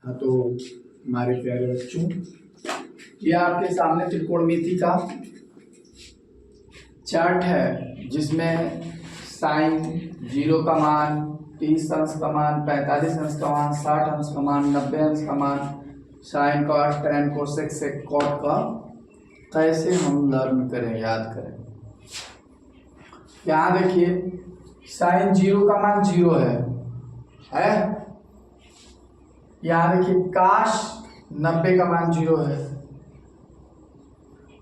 हाँ तो हमारे प्यारे बच्चों, ये आपके सामने त्रिकोणमिति का चार्ट है जिसमें साइन 0 का मान, 30 अंश का मान, 45 अंश का मान, 60 अंश का मान, 90 अंश का मान, sine cos tan cosec sec cot का कैसे हम लर्न करें, याद करें। यहाँ देखिए साइन 0 का मान 0 है? यहाँ देखिए काश 90 का मान 0 है।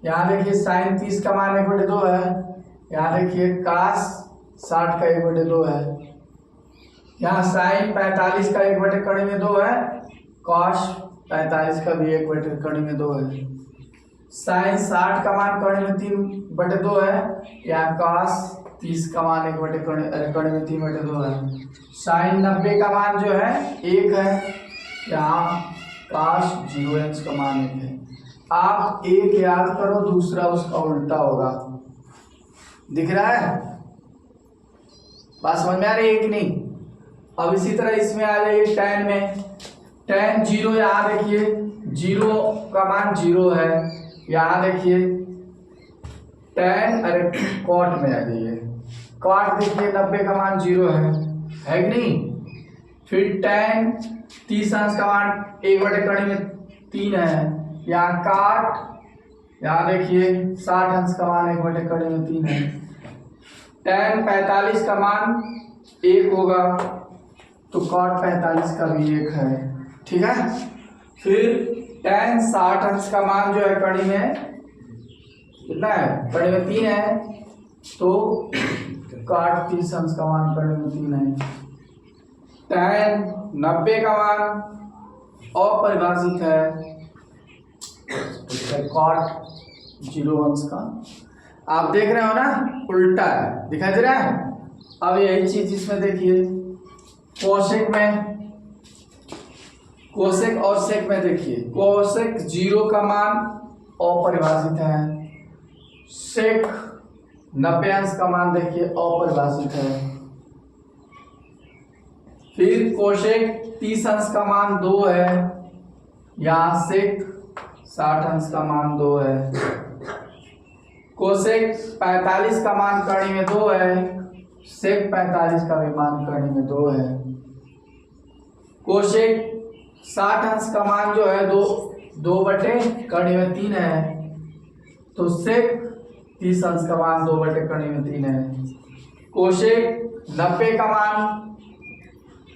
यहाँ देखिए साइन 30 का मान 1/2 है। यहाँ देखिए काश 60 का 1/2 है। यहाँ साइन 45 का 1/2 है, कॉस 45 का भी 1/2 है। साइन 60 का मान 3/2 है, यहाँ काश 30 का मान 3/2 है। साइन 90 का मान जो है 1 है, यहाँ काश 0 अंश का मान 1 है। आप एक याद करो, दूसरा उसका उल्टा होगा। दिख रहा है? बात समझ में आ रही है कि नहीं? अब इसी तरह इसमें आ जाइए tan में। tan 0, यहाँ देखिए 0 का मान 0 है। यहाँ देखिए tan, अरे कॉट में आ जाइए, कॉट देखिए 90 का मान 0 है कि नहीं? फिर tan 30 अंश का मान 1/3 है। यहाँ काट, यहाँ देखिए 60 अंश का मान 1/3 है। tan 45 का मान 1 होगा तो cot 45 का भी 1 है, ठीक है। फिर tan 60 अंश का मान जो है कड़ी में कितना है? कड़ी में 3 है, तो cot 30 अंश का मान कड़ी में 3 है। tan 90 का मान अपरिभाषित है, cot 0 अंश का। आप देख रहे हो ना, उल्टा है, दिखाई दे रहा है। अब यही चीज इसमें देखिए कोसेक में, कोसेक और सेक में देखिए, कोसेक 0 का मान अपरिभाषित है, सेक 90 अंश का मान देखिए अपरिभाषित है। फिर कोसेक 30 अंश का मान 2 है, यहाँ सेक 60 अंश का मान 2 है। कोसेक 45 का मान कड़ी में 2 है, सेक 45 का भी मान कड़ी में 2 है। कोसेक 60 अंश का मान जो है 2/कड़ी में 3 है, तो सेक 30 अंश का मान 2/कड़ी में 3 है। कोसेक 90 का मान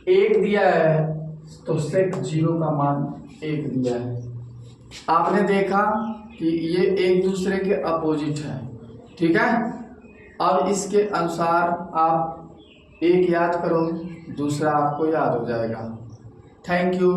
1 दिया है, तो सेक 0 का मान 1 दिया है। आपने देखा कि ये एक दूसरे के अपोजिट है, ठीक है। अब इसके अनुसार आप एक याद करो, दूसरा आपको याद हो जाएगा। Thank you.